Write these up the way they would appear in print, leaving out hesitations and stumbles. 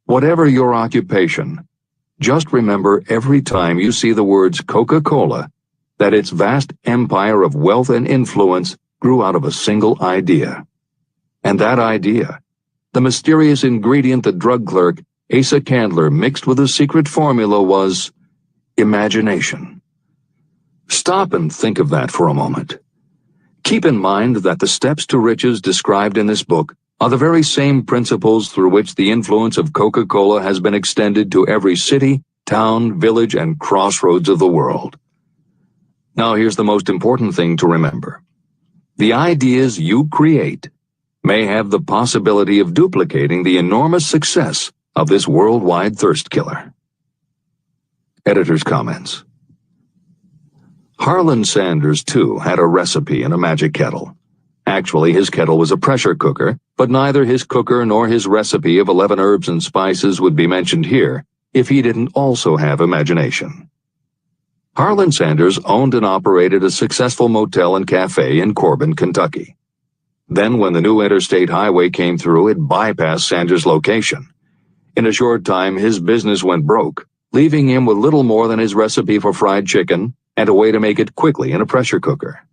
Whatever your occupation, just remember every time you see the words Coca-Cola that its vast empire of wealth and influence grew out of a single idea. And that idea, the mysterious ingredient the drug clerk Asa Candler mixed with a secret formula, was imagination. Stop and think of that for a moment. Keep in mind that the steps to riches described in this book are the very same principles through which the influence of Coca-Cola has been extended to every city, town, village, and crossroads of the world. Now here's the most important thing to remember. The ideas you create may have the possibility of duplicating the enormous success of this worldwide thirst killer. Editor's comments. Harlan Sanders, too, had a recipe in a magic kettle. Actually, his kettle was a pressure cooker, but neither his cooker nor his recipe of 11 herbs and spices would be mentioned here if he didn't also have imagination. Harlan Sanders owned and operated a successful motel and cafe in Corbin, Kentucky. Then, when the new interstate highway came through, it bypassed Sanders' location. In a short time, his business went broke, leaving him with little more than his recipe for fried chicken and a way to make it quickly in a pressure cooker.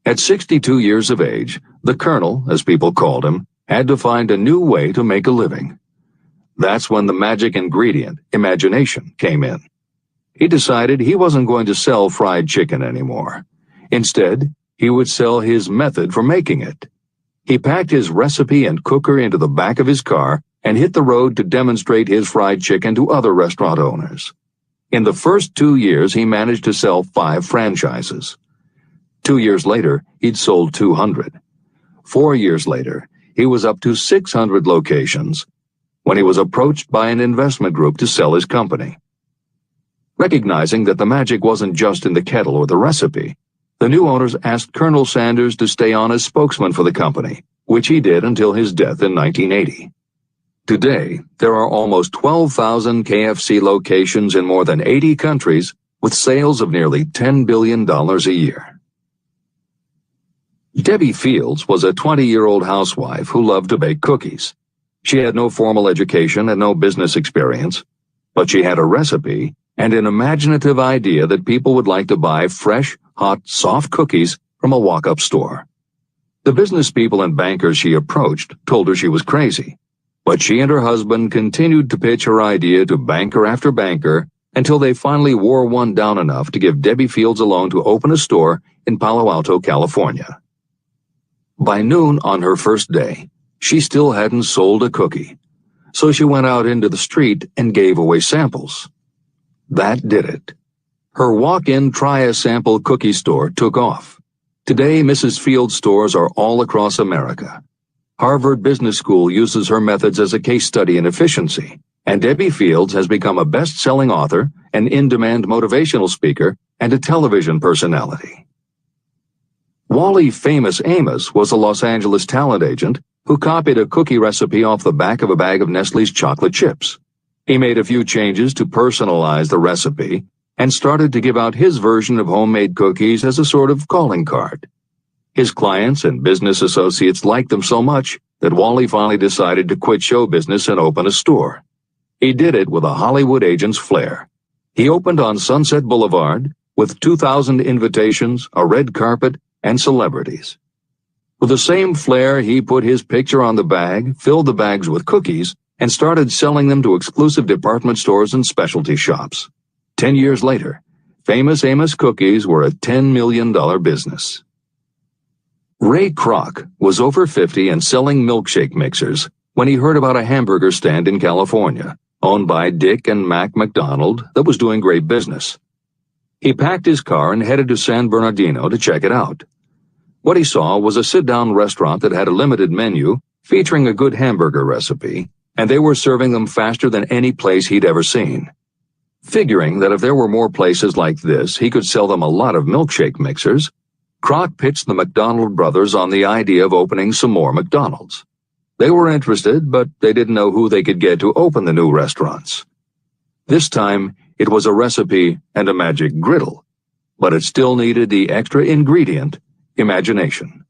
At 62 years of age, the Colonel, as people called him, had to find a new way to make a living. That's when the magic ingredient, imagination, came in. He decided he wasn't going to sell fried chicken anymore. Instead, he would sell his method for making it. He packed his recipe and cooker into the back of his car and hit the road to demonstrate his fried chicken to other restaurant owners. In the first 2 years, he managed to sell 5 franchises. 2 years later, he'd sold 200. 4 years later, he was up to 600 locations when he was approached by an investment group to sell his company. Recognizing that the magic wasn't just in the kettle or the recipe, the new owners asked Colonel Sanders to stay on as spokesman for the company, which he did until his death in 1980. Today, there are almost 12,000 KFC locations in more than 80 countries with sales of nearly $10 billion a year. Debbie Fields was a 20-year-old housewife who loved to bake cookies. She had no formal education and no business experience, but she had a recipe and an imaginative idea that people would like to buy fresh, hot, soft cookies from a walk-up store. The business people and bankers she approached told her she was crazy, but she and her husband continued to pitch her idea to banker after banker until they finally wore one down enough to give Debbie Fields a loan to open a store in Palo Alto, California. By noon on her first day, she still hadn't sold a cookie, so she went out into the street and gave away samples. That did it. Her walk-in try-a-sample cookie store took off. Today, Mrs. Fields' stores are all across America. Harvard Business School uses her methods as a case study in efficiency, and Debbie Fields has become a best-selling author, an in-demand motivational speaker, and a television personality. Wally Famous Amos was a Los Angeles talent agent who copied a cookie recipe off the back of a bag of Nestle's chocolate chips. He made a few changes to personalize the recipe and started to give out his version of homemade cookies as a sort of calling card. His clients and business associates liked them so much that Wally finally decided to quit show business and open a store. He did it with a Hollywood agent's flair. He opened on Sunset Boulevard with 2,000 invitations, a red carpet, and celebrities. With the same flair, he put his picture on the bag, filled the bags with cookies, and started selling them to exclusive department stores and specialty shops. 10 years later, Famous Amos cookies were a $10 million business. Ray Kroc was over 50 and selling milkshake mixers when he heard about a hamburger stand in California, owned by Dick and Mac McDonald, that was doing great business. He packed his car and headed to San Bernardino to check it out. What he saw was a sit-down restaurant that had a limited menu featuring a good hamburger recipe, and they were serving them faster than any place he'd ever seen. Figuring that if there were more places like this, he could sell them a lot of milkshake mixers, Kroc pitched the McDonald brothers on the idea of opening some more McDonald's. They were interested, but they didn't know who they could get to open the new restaurants. This time, it was a recipe and a magic griddle, but it still needed the extra ingredient, imagination.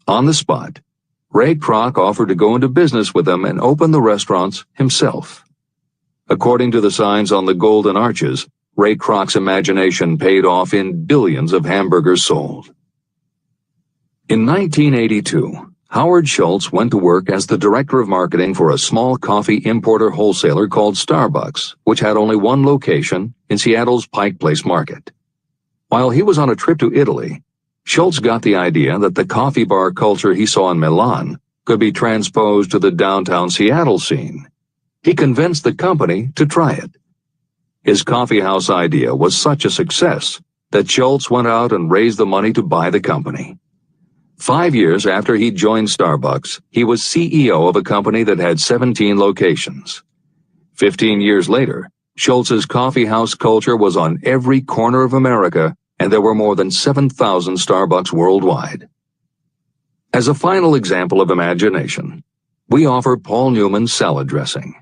On the spot, Ray Kroc offered to go into business with them and open the restaurants himself. According to the signs on the golden arches, Ray Kroc's imagination paid off in billions of hamburgers sold. In 1982, Howard Schultz went to work as the director of marketing for a small coffee importer wholesaler called Starbucks, which had only one location in Seattle's Pike Place Market. While he was on a trip to Italy, Schultz got the idea that the coffee bar culture he saw in Milan could be transposed to the downtown Seattle scene. He convinced the company to try it. His coffeehouse idea was such a success that Schultz went out and raised the money to buy the company. 5 years after he joined Starbucks, he was CEO of a company that had 17 locations. 15 years later, Schultz's coffeehouse culture was on every corner of America, and there were more than 7,000 Starbucks worldwide. As a final example of imagination, we offer Paul Newman's salad dressing.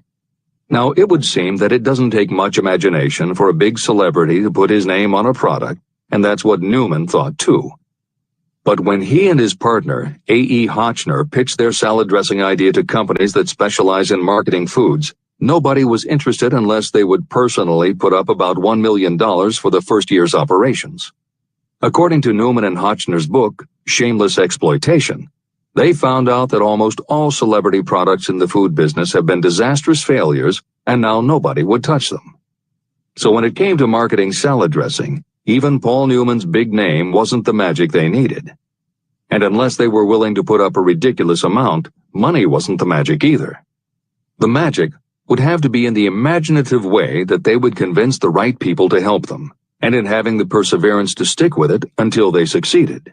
Now, it would seem that it doesn't take much imagination for a big celebrity to put his name on a product, and that's what Newman thought too. But when he and his partner, A.E. Hotchner, pitched their salad dressing idea to companies that specialize in marketing foods, nobody was interested unless they would personally put up about $1 million for the first year's operations. According to Newman and Hotchner's book, Shameless Exploitation, they found out that almost all celebrity products in the food business have been disastrous failures, and now nobody would touch them. So when it came to marketing salad dressing, even Paul Newman's big name wasn't the magic they needed. And unless they were willing to put up a ridiculous amount, money wasn't the magic either. The magic would have to be in the imaginative way that they would convince the right people to help them, and in having the perseverance to stick with it until they succeeded.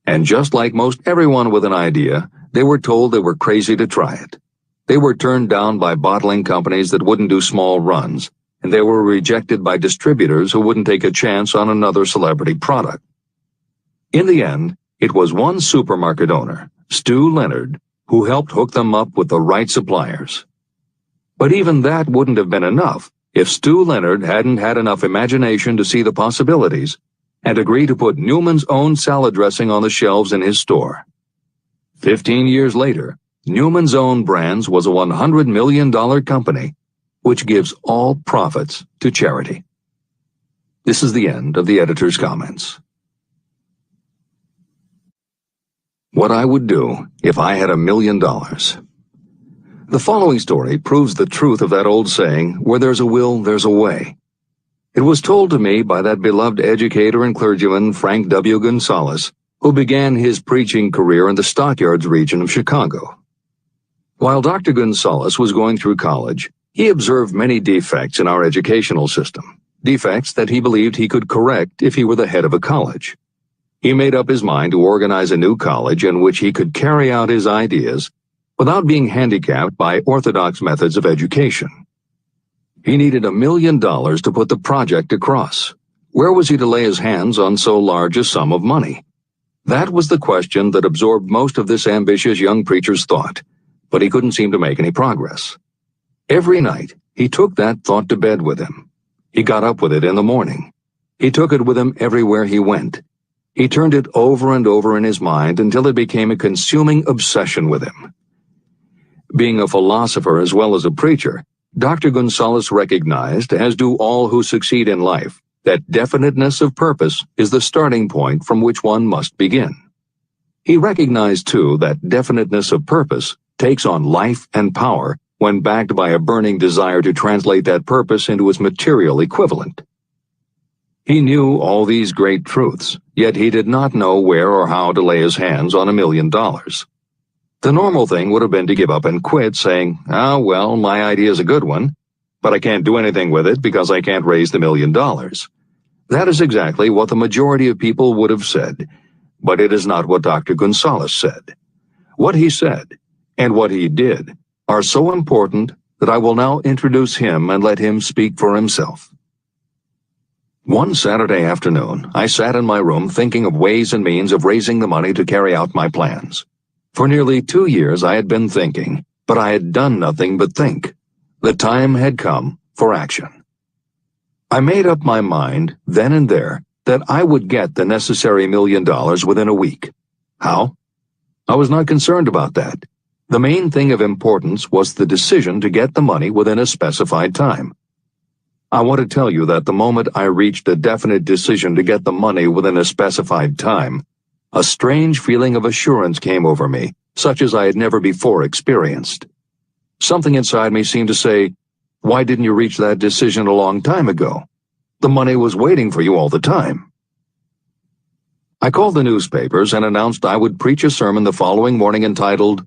And just like most everyone with an idea, they were told they were crazy to try it. They were turned down by bottling companies that wouldn't do small runs, and they were rejected by distributors who wouldn't take a chance on another celebrity product. In the end, it was one supermarket owner, Stu Leonard, who helped hook them up with the right suppliers. But even that wouldn't have been enough if Stu Leonard hadn't had enough imagination to see the possibilities and agree to put Newman's own salad dressing on the shelves in his store. 15 years later, Newman's Own Brands was a $100 million company, which gives all profits to charity. This is the end of the editor's comments. What I would do if I had $1 million. The following story proves the truth of that old saying, where there's a will, there's a way. It was told to me by that beloved educator and clergyman Frank W. Gonzalez, who began his preaching career in the Stockyards region of Chicago. While Dr. Gonzalez was going through college, he observed many defects in our educational system, defects that he believed he could correct if he were the head of a college. He made up his mind to organize a new college in which he could carry out his ideas without being handicapped by orthodox methods of education. He needed $1 million to put the project across. Where was he to lay his hands on so large a sum of money? That was the question that absorbed most of this ambitious young preacher's thought, but he couldn't seem to make any progress. Every night, he took that thought to bed with him. He got up with it in the morning. He took it with him everywhere he went. He turned it over and over in his mind until it became a consuming obsession with him. Being a philosopher as well as a preacher, Dr. Gonzalez recognized, as do all who succeed in life, that definiteness of purpose is the starting point from which one must begin. He recognized, too, that definiteness of purpose takes on life and power when backed by a burning desire to translate that purpose into its material equivalent. He knew all these great truths, yet he did not know where or how to lay his hands on $1 million. The normal thing would have been to give up and quit, saying, well, my idea is a good one, but I can't do anything with it because I can't raise the $1 million. That is exactly what the majority of people would have said, but it is not what Dr. Gonzalez said. What he said, and what he did, are so important that I will now introduce him and let him speak for himself. One Saturday afternoon, I sat in my room thinking of ways and means of raising the money to carry out my plans. For nearly 2 years I had been thinking, but I had done nothing but think. The time had come for action. I made up my mind, then and there, that I would get the necessary $1 million within a week. How? I was not concerned about that. The main thing of importance was the decision to get the money within a specified time. I want to tell you that the moment I reached a definite decision to get the money within a specified time, a strange feeling of assurance came over me, such as I had never before experienced. Something inside me seemed to say, "Why didn't you reach that decision a long time ago? The money was waiting for you all the time." I called the newspapers and announced I would preach a sermon the following morning entitled,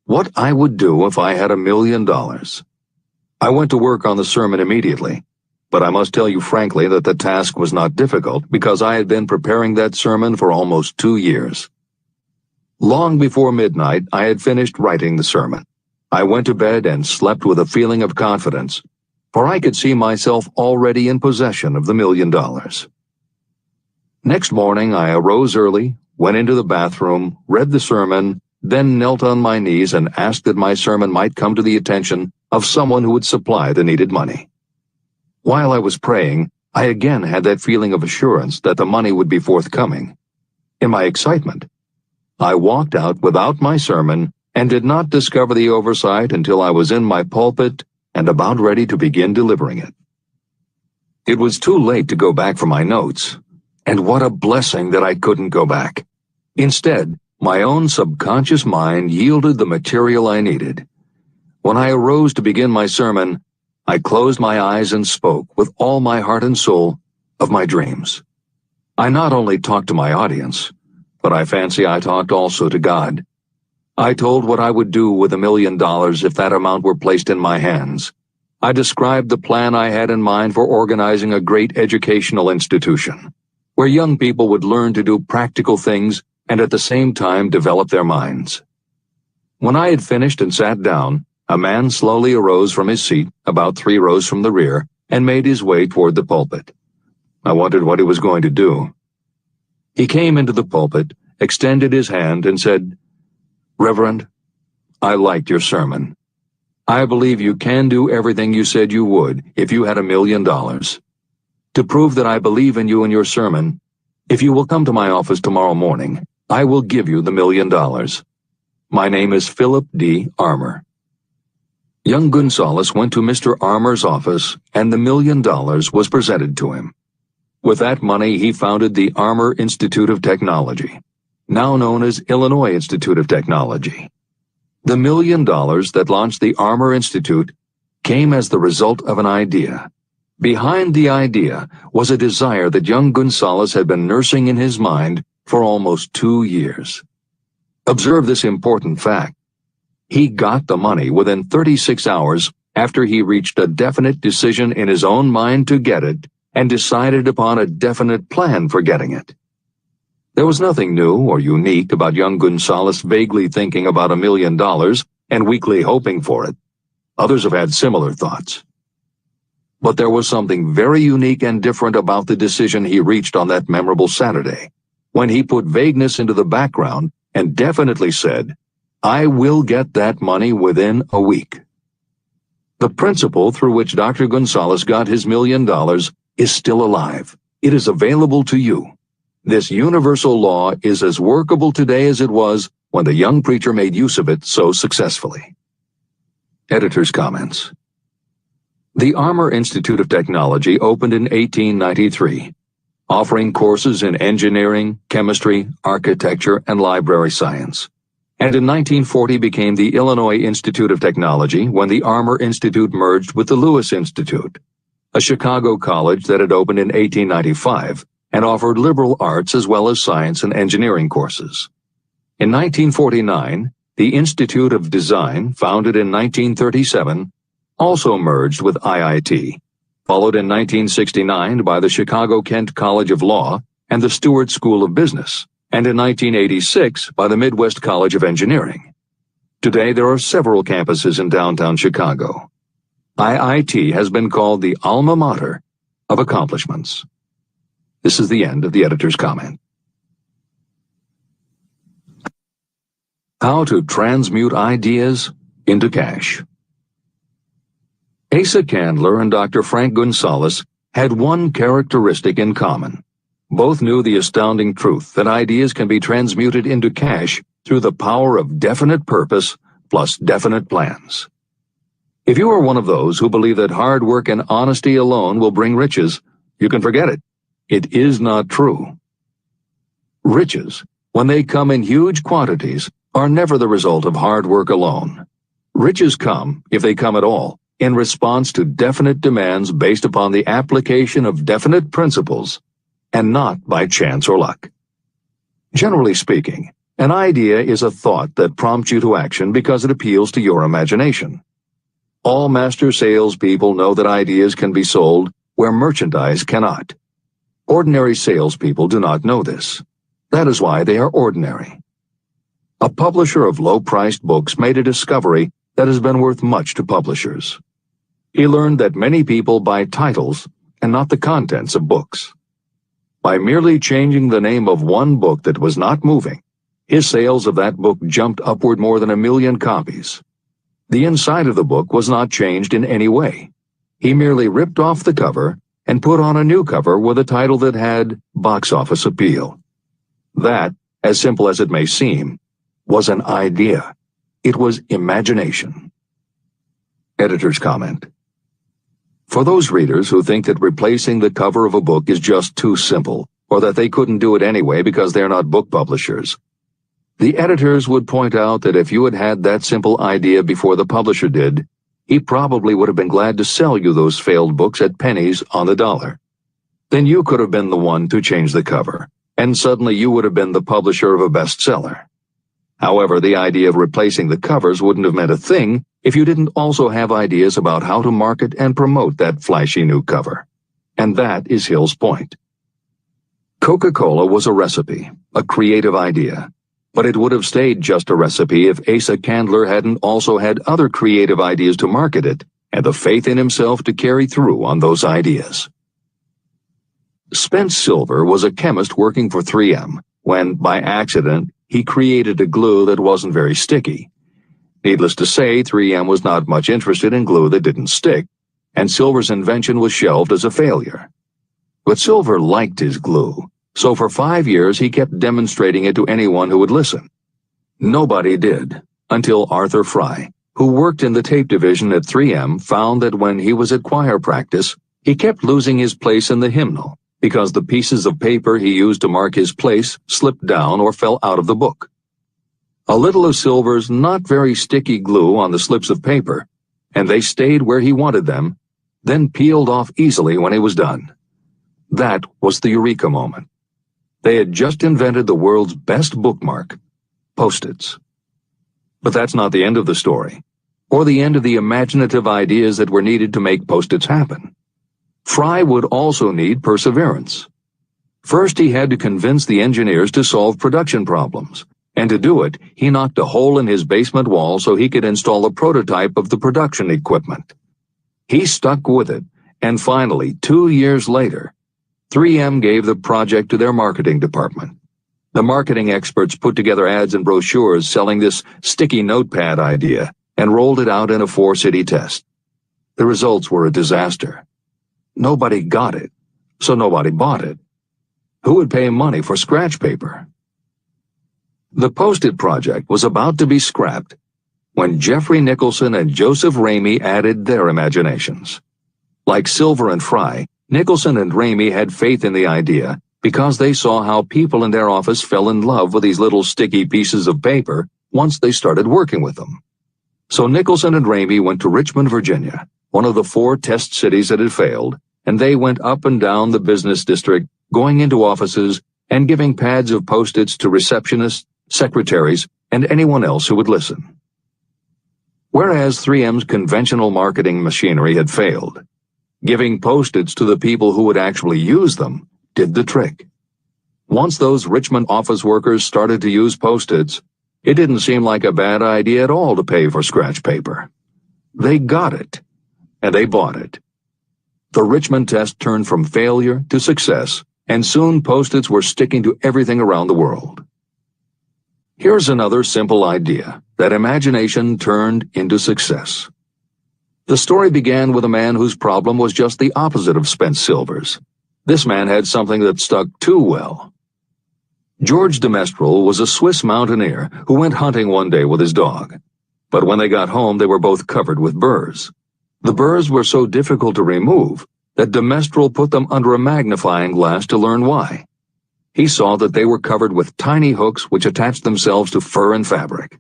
"What I Would Do If I Had $1 Million." I went to work on the sermon immediately, but I must tell you frankly that the task was not difficult because I had been preparing that sermon for almost 2 years. Long before midnight, I had finished writing the sermon. I went to bed and slept with a feeling of confidence, for I could see myself already in possession of the $1 million. Next morning, I arose early, went into the bathroom, read the sermon, then knelt on my knees and asked that my sermon might come to the attention of someone who would supply the needed money. While I was praying, I again had that feeling of assurance that the money would be forthcoming. In my excitement, I walked out without my sermon and did not discover the oversight until I was in my pulpit and about ready to begin delivering it. It was too late to go back for my notes, and what a blessing that I couldn't go back. Instead, my own subconscious mind yielded the material I needed. When I arose to begin my sermon, I closed my eyes and spoke with all my heart and soul of my dreams. I not only talked to my audience, but I fancy I talked also to God. I told what I would do with $1 million if that amount were placed in my hands. I described the plan I had in mind for organizing a great educational institution, where young people would learn to do practical things and at the same time develop their minds. When I had finished and sat down, a man slowly arose from his seat, about 3 rows from the rear, and made his way toward the pulpit. I wondered what he was going to do. He came into the pulpit, extended his hand, and said, "Reverend, I liked your sermon. I believe you can do everything you said you would if you had $1 million. To prove that I believe in you and your sermon, if you will come to my office tomorrow morning, I will give you the $1 million. My name is Philip D. Armour." Young Gonzalez went to Mr. Armour's office, and the $1 million was presented to him. With that money, he founded the Armour Institute of Technology, now known as Illinois Institute of Technology. The $1 million that launched the Armour Institute came as the result of an idea. Behind the idea was a desire that young Gonzalez had been nursing in his mind for almost 2 years. Observe this important fact. He got the money within 36 hours after he reached a definite decision in his own mind to get it and decided upon a definite plan for getting it. There was nothing new or unique about young Gonzalez vaguely thinking about $1 million and weakly hoping for it. Others have had similar thoughts. But there was something very unique and different about the decision he reached on that memorable Saturday, when he put vagueness into the background and definitely said, "I will get that money within a week." The principle through which Dr. Gonzalez got his $1 million is still alive. It is available to you. This universal law is as workable today as it was when the young preacher made use of it so successfully. Editor's comments. The Armour Institute of Technology opened in 1893, offering courses in engineering, chemistry, architecture, and library science, and in 1940 became the Illinois Institute of Technology when the Armour Institute merged with the Lewis Institute, a Chicago college that had opened in 1895 and offered liberal arts as well as science and engineering courses. In 1949, the Institute of Design, founded in 1937, also merged with IIT, followed in 1969 by the Chicago-Kent College of Law and the Stewart School of Business, and in 1986 by the Midwest College of Engineering. Today there are several campuses in downtown Chicago. IIT has been called the alma mater of accomplishments. This is the end of the editor's comment. How to transmute ideas into cash. Asa Candler and Dr. Frank Gonzalez had one characteristic in common. Both knew the astounding truth that ideas can be transmuted into cash through the power of definite purpose plus definite plans. If you are one of those who believe that hard work and honesty alone will bring riches, you can forget it. It is not true. Riches, when they come in huge quantities, are never the result of hard work alone. Riches come, if they come at all, in response to definite demands based upon the application of definite principles, and not by chance or luck. Generally speaking, an idea is a thought that prompts you to action because it appeals to your imagination. All master salespeople know that ideas can be sold where merchandise cannot. Ordinary salespeople do not know this. That is why they are ordinary. A publisher of low-priced books made a discovery that has been worth much to publishers. He learned that many people buy titles and not the contents of books. By merely changing the name of one book that was not moving, his sales of that book jumped upward more than 1 million copies. The inside of the book was not changed in any way. He merely ripped off the cover and put on a new cover with a title that had box office appeal. That, as simple as it may seem, was an idea. It was imagination. Editor's comment. For those readers who think that replacing the cover of a book is just too simple, or that they couldn't do it anyway because they're not book publishers, the editors would point out that if you had had that simple idea before the publisher did, he probably would have been glad to sell you those failed books at pennies on the dollar. Then you could have been the one to change the cover, and suddenly you would have been the publisher of a bestseller. However, the idea of replacing the covers wouldn't have meant a thing if you didn't also have ideas about how to market and promote that flashy new cover. And that is Hill's point. Coca-Cola was a recipe, a creative idea. But it would have stayed just a recipe if Asa Candler hadn't also had other creative ideas to market it and the faith in himself to carry through on those ideas. Spence Silver was a chemist working for 3M when, by accident, he created a glue that wasn't very sticky. Needless to say, 3M was not much interested in glue that didn't stick, and Silver's invention was shelved as a failure. But Silver liked his glue. So for 5 years he kept demonstrating it to anyone who would listen. Nobody did, until Arthur Fry, who worked in the tape division at 3M, found that when he was at choir practice, he kept losing his place in the hymnal because the pieces of paper he used to mark his place slipped down or fell out of the book. A little of Silver's not very sticky glue on the slips of paper, and they stayed where he wanted them, then peeled off easily when he was done. That was the eureka moment. They had just invented the world's best bookmark, Post-its. But that's not the end of the story, or the end of the imaginative ideas that were needed to make Post-its happen. Fry would also need perseverance. First, he had to convince the engineers to solve production problems, and to do it, he knocked a hole in his basement wall so he could install a prototype of the production equipment. He stuck with it, and finally, 2 years later, 3M gave the project to their marketing department. The marketing experts put together ads and brochures selling this sticky notepad idea and rolled it out in a 4-city test. The results were a disaster. Nobody got it, so nobody bought it. Who would pay money for scratch paper? The Post-it project was about to be scrapped when Jeffrey Nicholson and Joseph Ramey added their imaginations. Like Silver and Fry, Nicholson and Ramey had faith in the idea because they saw how people in their office fell in love with these little sticky pieces of paper once they started working with them. So Nicholson and Ramey went to Richmond, Virginia, one of the 4 test cities that had failed, and they went up and down the business district, going into offices and giving pads of Post-its to receptionists, secretaries, and anyone else who would listen. Whereas 3M's conventional marketing machinery had failed, giving Post-its to the people who would actually use them did the trick. Once those Richmond office workers started to use Post-its, it didn't seem like a bad idea at all to pay for scratch paper. They got it, and they bought it. The Richmond test turned from failure to success, and soon Post-its were sticking to everything around the world. Here's another simple idea that imagination turned into success. The story began with a man whose problem was just the opposite of Spence Silver's. This man had something that stuck too well. George de Mestral was a Swiss mountaineer who went hunting one day with his dog. But when they got home, they were both covered with burrs. The burrs were so difficult to remove that de Mestral put them under a magnifying glass to learn why. He saw that they were covered with tiny hooks which attached themselves to fur and fabric.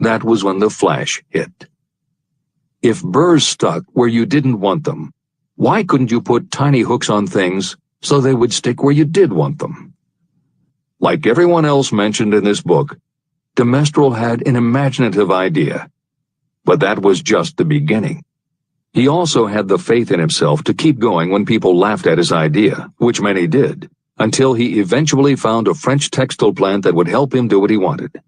That was when the flash hit. If burrs stuck where you didn't want them, why couldn't you put tiny hooks on things so they would stick where you did want them? Like everyone else mentioned in this book, de Mestral had an imaginative idea, but that was just the beginning. He also had the faith in himself to keep going when people laughed at his idea, which many did, until he eventually found a French textile plant that would help him do what he wanted.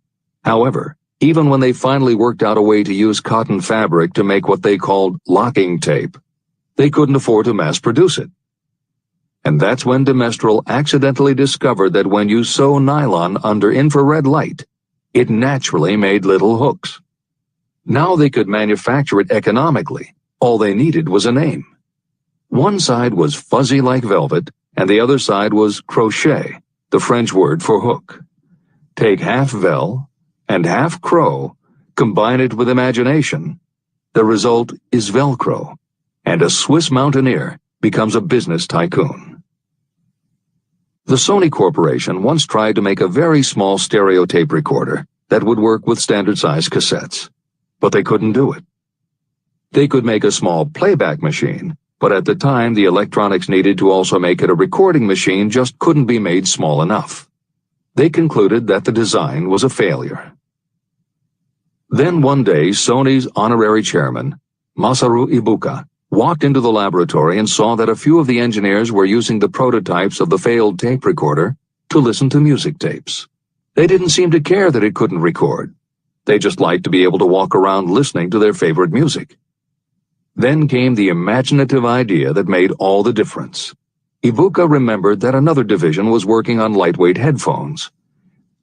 However, even when they finally worked out a way to use cotton fabric to make what they called locking tape, they couldn't afford to mass produce it. And that's when de Mestral accidentally discovered that when you sew nylon under infrared light, it naturally made little hooks. Now they could manufacture it economically. All they needed was a name. One side was fuzzy like velvet, and the other side was crochet, the French word for hook. Take half vel and half crow, combine it with imagination. The result is Velcro, and a Swiss mountaineer becomes a business tycoon. The Sony Corporation once tried to make a very small stereo tape recorder that would work with standard-size cassettes, but they couldn't do it. They could make a small playback machine, but at the time the electronics needed to also make it a recording machine just couldn't be made small enough. They concluded that the design was a failure. Then one day, Sony's honorary chairman, Masaru Ibuka, walked into the laboratory and saw that a few of the engineers were using the prototypes of the failed tape recorder to listen to music tapes. They didn't seem to care that it couldn't record. They just liked to be able to walk around listening to their favorite music. Then came the imaginative idea that made all the difference. Ibuka remembered that another division was working on lightweight headphones.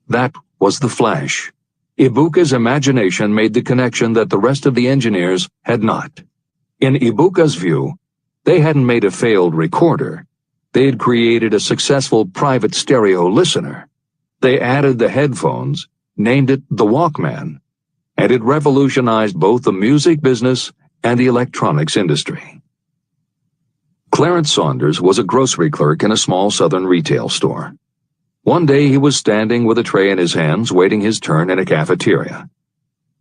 That was the flash. Ibuka's imagination made the connection that the rest of the engineers had not. In Ibuka's view, they hadn't made a failed recorder. They had created a successful private stereo listener. They added the headphones, named it the Walkman, and it revolutionized both the music business and the electronics industry. Clarence Saunders was a grocery clerk in a small southern retail store. One day he was standing with a tray in his hands waiting his turn in a cafeteria.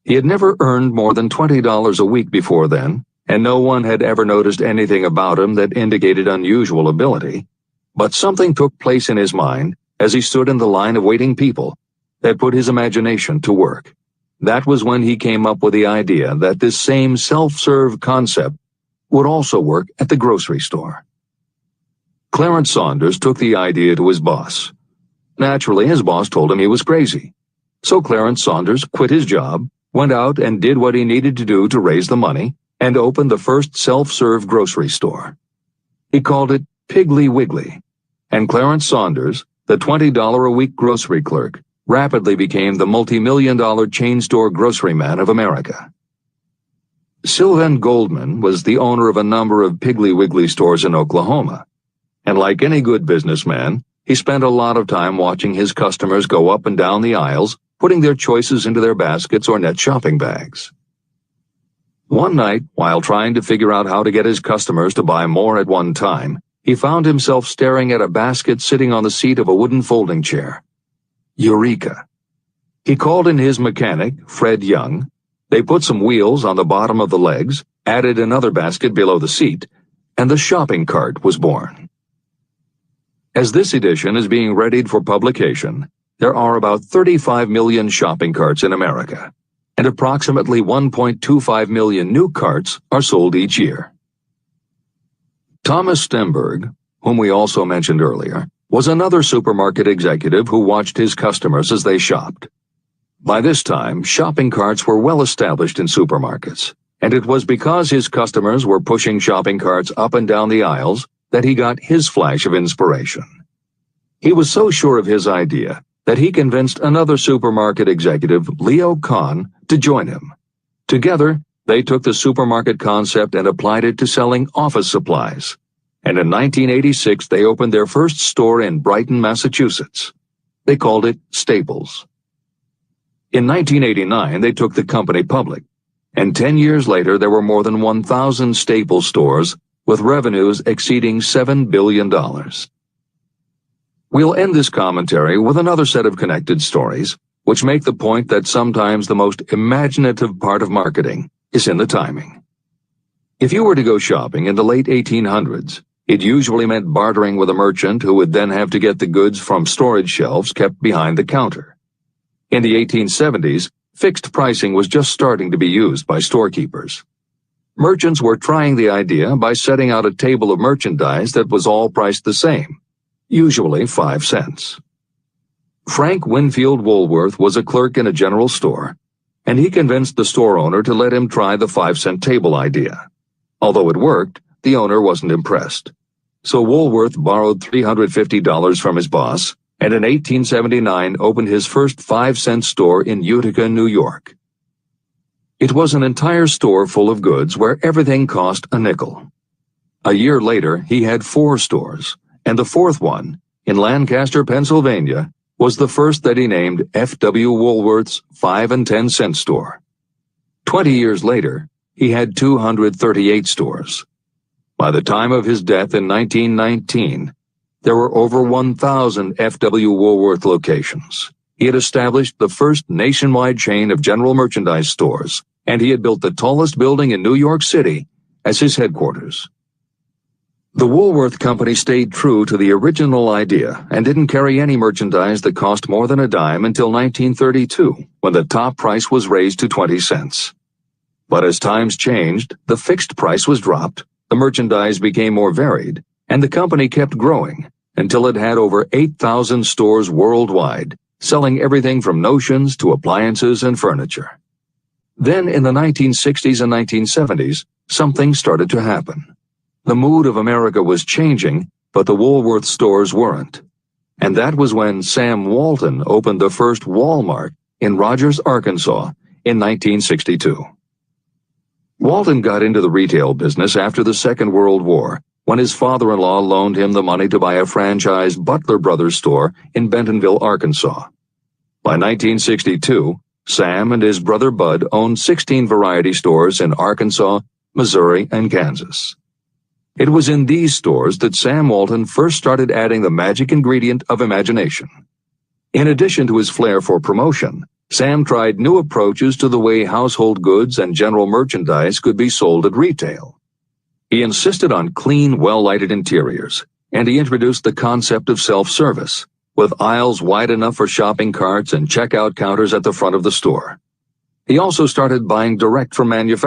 He had never earned more than $20 a week before then, and no one had ever noticed anything about him that indicated unusual ability, but something took place in his mind as he stood in the line of waiting people that put his imagination to work. That was when he came up with the idea that this same self-serve concept would also work at the grocery store. Clarence Saunders took the idea to his boss. Naturally, his boss told him he was crazy. So Clarence Saunders quit his job, went out and did what he needed to do to raise the money, and opened the first self-serve grocery store. He called it Piggly Wiggly, and Clarence Saunders, the $20-a-week grocery clerk, rapidly became the multi-million-dollar chain store groceryman of America. Sylvan Goldman was the owner of a number of Piggly Wiggly stores in Oklahoma, and like any good businessman, he spent a lot of time watching his customers go up and down the aisles, putting their choices into their baskets or net shopping bags. One night, while trying to figure out how to get his customers to buy more at one time, he found himself staring at a basket sitting on the seat of a wooden folding chair. Eureka! He called in his mechanic, Fred Young. They put some wheels on the bottom of the legs, added another basket below the seat, and the shopping cart was born. As this edition is being readied for publication, there are about 35 million shopping carts in America, and approximately 1.25 million new carts are sold each year. Thomas Stemberg, whom we also mentioned earlier, was another supermarket executive who watched his customers as they shopped. By this time, shopping carts were well established in supermarkets, and it was because his customers were pushing shopping carts up and down the aisles that he got his flash of inspiration. He was so sure of his idea that he convinced another supermarket executive, Leo Kahn, to join him. Together, they took the supermarket concept and applied it to selling office supplies. And in 1986, they opened their first store in Brighton, Massachusetts. They called it Staples. In 1989, they took the company public, and 10 years later there were more than 1,000 Staples stores with revenues exceeding $7 billion. We'll end this commentary with another set of connected stories, which make the point that sometimes the most imaginative part of marketing is in the timing. If you were to go shopping in the late 1800s, it usually meant bartering with a merchant who would then have to get the goods from storage shelves kept behind the counter. In the 1870s, fixed pricing was just starting to be used by storekeepers. Merchants were trying the idea by setting out a table of merchandise that was all priced the same, usually 5 cents. Frank Winfield Woolworth was a clerk in a general store, and he convinced the store owner to let him try the 5-cent table idea. Although it worked, the owner wasn't impressed. So Woolworth borrowed $350 from his boss, and in 1879 opened his first 5-cent store in Utica, New York. It was an entire store full of goods where everything cost a nickel. A year later, he had 4 stores, and the 4th one, in Lancaster, Pennsylvania, was the first that he named F.W. Woolworth's 5 and 10 cent store. 20 years later, he had 238 stores. By the time of his death in 1919, there were over 1,000 F.W. Woolworth locations. He had established the first nationwide chain of general merchandise stores, and he had built the tallest building in New York City as his headquarters. The Woolworth Company stayed true to the original idea and didn't carry any merchandise that cost more than a dime until 1932, when the top price was raised to 20 cents. But as times changed, the fixed price was dropped, the merchandise became more varied, and the company kept growing until it had over 8,000 stores worldwide, selling everything from notions to appliances and furniture. Then in the 1960s and 1970s, something started to happen. The mood of America was changing, but the Woolworth stores weren't. And that was when Sam Walton opened the first Walmart in Rogers, Arkansas, in 1962. Walton got into the retail business after the Second World War, when his father-in-law loaned him the money to buy a franchise Butler Brothers store in Bentonville, Arkansas. By 1962, Sam and his brother Bud owned 16 variety stores in Arkansas, Missouri, and Kansas. It was in these stores that Sam Walton first started adding the magic ingredient of imagination. In addition to his flair for promotion, Sam tried new approaches to the way household goods and general merchandise could be sold at retail. He insisted on clean, well-lighted interiors, and he introduced the concept of self-service, with aisles wide enough for shopping carts and checkout counters at the front of the store. He also started buying direct from manufacturers.